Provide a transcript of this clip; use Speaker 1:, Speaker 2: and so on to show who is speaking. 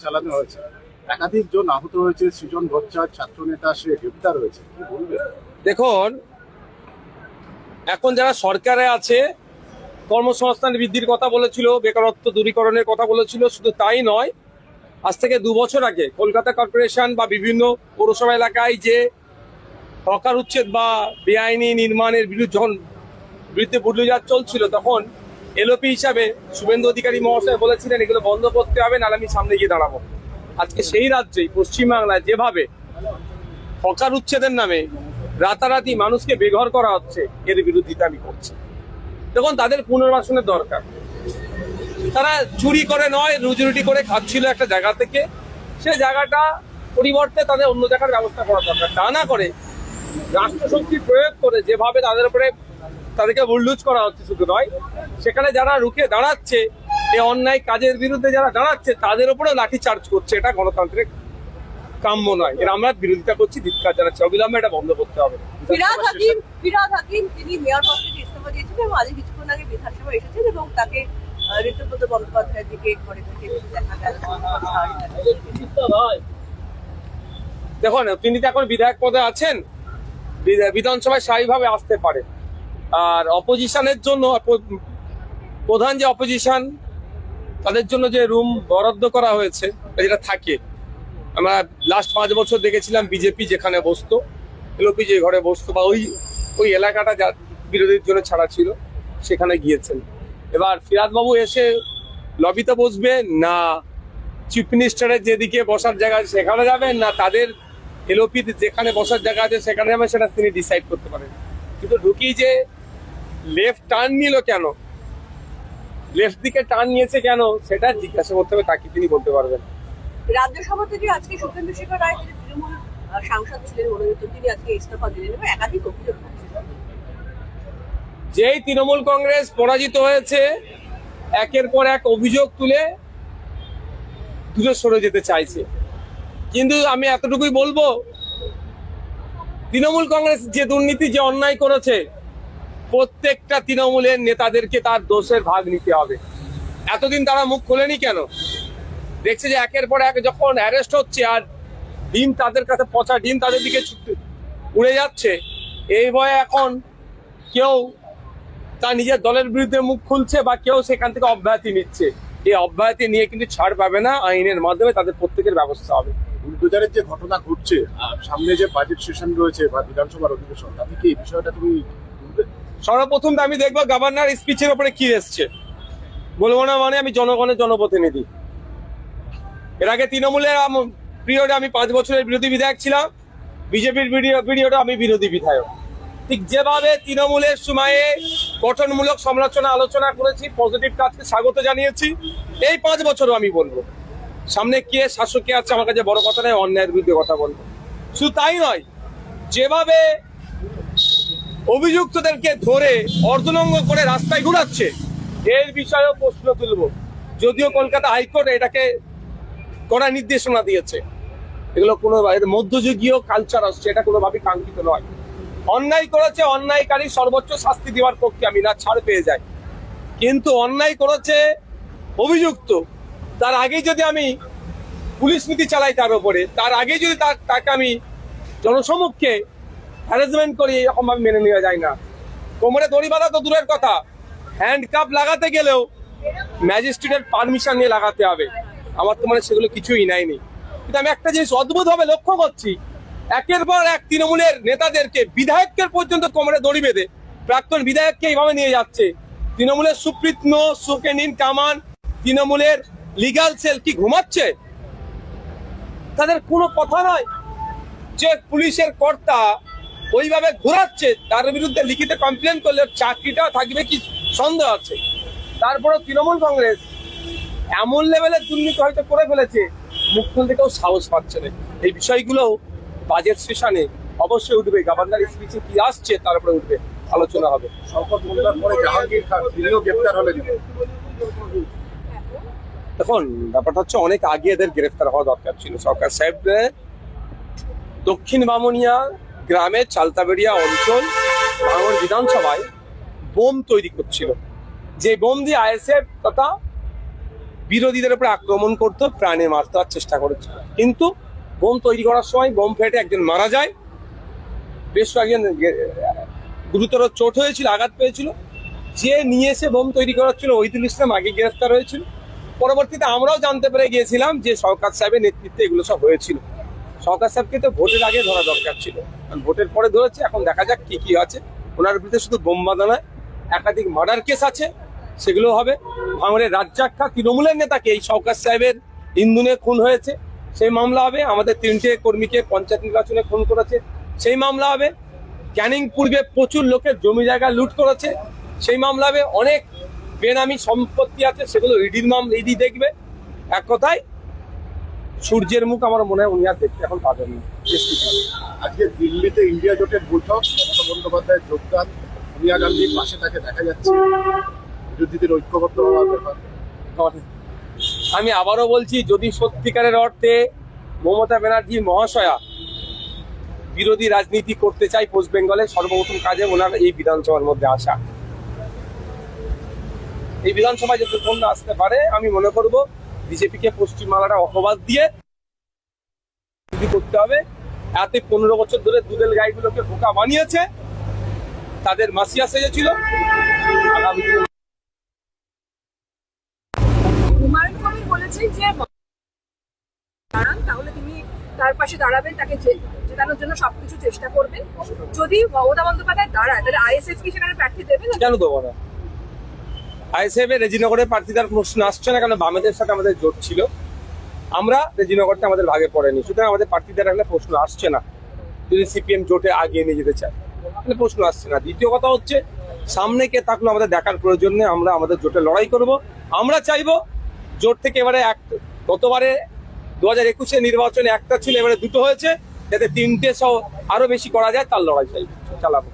Speaker 1: চালানো হয়েছে, একাধিক জন আহত হয়েছে, সৃজন বচ্চার ছাত্র নেতা সে গ্রেপ্তার হয়েছে, কি বলবে?
Speaker 2: দেখুন, এখন যারা সরকারে আছে কর্মসংস্থান বৃদ্ধির কথা বলেছিল, বেকারত্ব দূরীকরণের কথা বলেছিল, শুধু তাই নয়, আজ থেকে 2 বছর আগে কলকাতা কর্পোরেশন বা বিভিন্ন পৌরসভা এলাকায় যে হকার উচ্ছেদ বা বেআইনি নির্মাণের বিরুদ্ধে বুলডোজার চলছিল, তখন এলওপি হিসাবে শুভেন্দু অধিকারী মহাশয় বলেছিলেন এগুলো বন্ধ করতে হবে, নাহলে আমি সামনে গিয়ে দাঁড়াবো। আজকে সেই রাজ্যেই পশ্চিমবাংলায় যেভাবে হকার উচ্ছেদের নামে রাতারাতি মানুষকে বেঘর করা হচ্ছে, এর বিরোধিতা আমি করছি। দেখুন, তাদের পুনর্বাসনের দরকার। তারা চুরি করে নয়, রুজি করে খাচ্ছিল একটা জায়গা থেকে, সে জায়গাটা পরিবর্তে তাদের অন্য জায়গার ব্যবস্থা করা দরকার। তা না করে রাষ্ট্রশক্তি প্রয়োগ করে যেভাবে তাদের উপরে তাদেরকে বুলডোজ করা হচ্ছে, শুধু নয়, সেখানে যারা রুখে দাঁড়াচ্ছে, এই অন্যায় কাজের বিরুদ্ধে যারা দাঁড়াচ্ছে তাদের উপরেও লাঠি চার্জ করছে, এটা গণতান্ত্রিক কাম্য নয়। এর আমরা বিরোধিতা করছি, ধিক্কার জানাচ্ছি, অবিলম্বে এটা বন্ধ করতে হবে।
Speaker 3: ফিরহাদ হাকিম তিনি মেয়র পদ থেকে ইস্তফা দিয়েছেন এবং আজ কিছুক্ষণ আগে বিধানসভা এসেছেন এবং তাকে ঋতুব্রত বন্দ্যোপাধ্যায়ের দিকে ঘরে থেকে দেখা গেল।
Speaker 2: দেখুন, তিনি তো এখন বিধায়ক পদে আছেন, বিধানসভায় স্বাভাবিকভাবে আসতে পারে। আর অপোজিশনের জন্য প্রধান যে অপোজিশন, তাদের জন্য যে রুম বরাদ্দ করা হয়েছে, যেটা থাকে, আমরা লাস্ট 5 বছর দেখেছিলাম বিজেপি যেখানে বসতো, এলওপি যে ঘরে বসতো, বা ওই এলাকাটা যা বিরোধীর জন্য ছাড়া ছিল, সেখানে গিয়েছেন। এবার ফিরহাদ বাবু এসে লবিতে বসবে না চিফ মিনিস্টারের যেদিকে বসার জায়গা আছে সেখানে যাবেন, না তাদের এলওপি যেখানে বসার জায়গা আছে সেখানে যাবেন, সেটা তিনি ডিসাইড করতে পারেন। কিন্তু ঢুকি যে লেফট টার্ন নিল কেন, লেফট দিকে টার্ন নিয়েছে কেন, সেটা জিজ্ঞাসা করতে হবে, তাকে তিনি বলতে পারবেন।
Speaker 3: রাজ্যসভা থেকে আজকে সুখেন্দু শেখর রায়, তিনি তৃণমূল সাংসদ ছিলেন মনোনীত, তিনি আজকে ইস্তফা দিলেন এবং একাধিক অভিযোগ করছেন।
Speaker 2: যেই তৃণমূল কংগ্রেস পরাজিত হয়েছে, একের পর এক অভিযোগ তুলে দূরে সরে যেতে চাইছে। কিন্তু আমি এতটুকুই বলবো, তৃণমূল কংগ্রেস যে দুর্নীতি, যে অন্যায় করেছে, প্রত্যেকটা তৃণমূলের নেতাদেরকে তার দোষের ভাগ নিতে হবে। এতদিন তারা মুখ খোলেনি কেন? দেখছে যে একের পর এক যখন অ্যারেস্ট হচ্ছে আর ডিম তাদের কাছে, পচা ডিম তাদের দিকে উড়ে যাচ্ছে, এই ভয়ে এখন কেউ তার নিজের দলের বিরুদ্ধে মুখ খুলছে বা কেউ সেখান থেকে অব্যাহতি নিচ্ছে। এই অব্যাহতি নিয়ে কিন্তু ছাড় পাবে না, আইনের মাধ্যমে তাদের প্রত্যেকের ব্যবস্থা হবে।
Speaker 1: বুলডোজারের যে ঘটনা ঘটছে, সামনে যে বাজেট সেশন রয়েছে বা বিধানসভার অধিবেশন, তাতে কি এই বিষয়টা তুমি বলবে?
Speaker 2: সর্বপ্রথম আমি দেখবো গভর্নর স্পিচের উপরে কি এসছে, বলবো না মানে আমি জনগণের জনপ্রতিনিধি। এর আগে তৃণমূলের পিরিয়ডে আমি 5 বছরের বিরোধী বিধায়ক ছিলাম, বিজেপির পিরিয়ডে আমি বিরোধী বিধায়ক। ঠিক যেভাবে তৃণমূলের সময়ে গঠনমূলক সমালোচনা আলোচনা করেছি, পজিটিভ কাজকে স্বাগত জানিয়েছি, এই 5 বছরও আমি বলবো। সামনে কে শাসকে আছে আমার কাছে বড় কথা নয়, অন্যায়ের বিরুদ্ধে কথা বলবো। শুধু তাই নয়, যেভাবে অভিযুক্তদেরকে ধরে অর্ধনঙ্গ করে রাস্তায় ঘুরাচ্ছে, এর বিষয়েও প্রশ্ন তুলব। যদিও কলকাতা হাইকোর্ট এটাকে কড়া নির্দেশনা দিয়েছে, এগুলো কোনো মধ্যযুগীয় কালচার আসছে, এটা কোনোভাবেই কাঙ্ক্ষিত নয়। অন্যায় করেছে, অন্যায়কারী সর্বোচ্চ শাস্তি দেওয়ার পক্ষে আমি, না ছাড় পেয়ে যাই। কিন্তু অন্যায় করেছে অভিযুক্ত, তার আগেই যদি আমি পুলিশ নীতি চালাই তার উপরে, তার আগেই যদি তাকে আমি জনসমক্ষে হ্যারাসমেন্ট করি, এরকম ভাবে মেনে নেওয়া যায় না। কোমরে দড়ি বাঁধা তো দূরের কথা, হ্যান্ডকাপ লাগাতে গেলেও ম্যাজিস্ট্রেটের পারমিশন নিয়ে লাগাতে হবে। আমার তো মানে সেগুলো কিছুই নেয়নি। কিন্তু আমি একটা জিনিস অদ্ভুত ভাবে লক্ষ্য করছি, একের পর এক তৃণমূলের নেতাদেরকে, বিধায়কদের পর্যন্ত কোমরে দড়ি বেঁধে প্রাক্তন বিধায়ককে এইভাবে নিয়ে যাচ্ছে। তৃণমূলের সুপ্রিত্ন সুকেনিন কামান, তৃণমূলের লিগাল সেল কি ঘুমাচ্ছে? তাদের কোনো কথা নয় যে পুলিশের কর্তা ওইভাবে ঘোরাচ্ছে, তার বিরুদ্ধে লিখিত কমপ্লেন করলে চাকরিটা থাকবে কি সন্দেহ আছে। তারপরে তৃণমূল কংগ্রেস এমন লেভেলের দুর্নীতি হয়তো করে ফেলেছে, মুখ খুলতে কেউ সাহস পাচ্ছে না। এই বিষয়গুলো বাজেট সেশনে অবশ্যই উঠবে, গভর্নর স্পিচে কি আসছে তার উপরে উঠবে, আলোচনা হবে।
Speaker 1: শওকত মোল্লার পরে জাহাঙ্গীর খান তিনিও গ্রেপ্তার হলেন।
Speaker 2: এখন ব্যাপারটা হচ্ছে, অনেক আগে এদের গ্রেফতার হওয়া দরকার ছিল। সরকার সাহেব দক্ষিণ বামুনিয়া গ্রামের চালতাবেড়িয়া অঞ্চল ভাঙড় বিধানসভায় বোম তৈরি করছিল, যে বোম দিয়ে আইএসএফ তথা বিরোধীদের উপরে আক্রমণ করতো, প্রাণে মারতে চেষ্টা করেছিল। কিন্তু বোম তৈরি করার সময় বোম ফেটে একজন মারা যায়, বেশ কয়েকজন গুরুতর চোট হয়েছিল, আঘাত পেয়েছিল। যে নিয়ে এসে বোম তৈরি করাচ্ছিল ওহিদুল ইসলাম আগে গ্রেফতার হয়েছিল। পরবর্তীতে আমরাও জানতে পেরে গিয়েছিলাম যে শওকত সাহেবের নেতৃত্বে এগুলো সব হয়েছিল। শওকত সাহেবকে তো ভোটের আগে ধরা দরকার ছিল, কারণ ভোটের পরে ধরেছে। এখন দেখা যাক কি কি আছে। ওনার বিরুদ্ধে শুধু বোম বাঁধা নয়, একাধিক মার্ডার কেস আছে, সেগুলো হবে। ভাঙড়ের রাজ্জাক খা তৃণমূলের নেতাকে এই শওকত সাহেবের ইন্ধনে খুন হয়েছে, সেই মামলা হবে। আমাদের 3টে কর্মীকে পঞ্চায়েত নির্বাচনে খুন করেছে, সেই মামলা হবে। ক্যানিং পূর্বে প্রচুর লোকের জমি জায়গা লুট করেছে, সেই মামলা হবে। অনেক বেনামি সম্পত্তি আছে, সেগুলো ইডি দেখবে। এক কথায় সূর্যের মুখ আমার মনে হয় উনি আর দেখতে এখন পাবেন না।
Speaker 1: আজকে দিল্লিতে ইন্ডিয়া জোটের বৈঠক, মমতা বন্দ্যোপাধ্যায়ের যোগদান, সোনিয়া গান্ধীর পাশে তাকে দেখা যাচ্ছে, বিরোধীদের ঐক্যবদ্ধ হওয়ার ব্যাপার।
Speaker 2: আমি আবারও বলছি, যদি সত্যিকারের অর্থে মমতা ব্যানার্জি মহাশয়া বিরোধী রাজনীতি করতে চাই পশ্চিম বেঙ্গলে, সর্বপ্রথম কাজে ওনার এই বিধানসভার মধ্যে আসা। এই বিধানসভায় যতক্ষণ না আসতে পারে, আমি মনে করব বিজেপিকে পশ্চিমবাংলাটা অপবাদ দিয়ে করতে হবে। এতে 15 বছর ধরে দুধেল গাইগুলোকে বোকা বানিয়েছে, তাদের মাসিয়া সেজেছিল। আগামী দিনে
Speaker 4: হুমায়ুন কবির বলেছেন যে দাঁড়ান, তাহলে তিনি তার পাশে দাঁড়াবেন, তাকে জেতানোর জন্য সবকিছু চেষ্টা করবেন। যদি মমতা বন্দ্যোপাধ্যায় দাঁড়ায়, তাহলে আইএসএফ কি সেখানে প্রার্থী দেবে না?
Speaker 2: কেন দেবো না? আইএসএফ এর রেজিনগরে প্রার্থী দেওয়ার প্রশ্ন আসছে না, কারণ বামেদের সাথে আমাদের জোট ছিল। আমরা রেজিনগরটা আমাদের ভাগে পড়েনি, সুতরাং আমাদের প্রার্থীদের রাখলে প্রশ্ন আসছে না। যদি সিপিএম জোটে আগিয়ে নিয়ে যেতে চায় তাহলে প্রশ্ন আসছে না। দ্বিতীয় কথা হচ্ছে, সামনে কে থাকলো আমাদের দেখার প্রয়োজন নেই। আমরা আমাদের জোটে লড়াই করব। আমরা চাইবো জোট থেকে এবারে গতবারে 2021 নির্বাচনে একটা ছিল, এবারে 2টো হয়েছে, যাতে 3টে সহ আরো বেশি করা যায়, তার লড়াই চালাবো।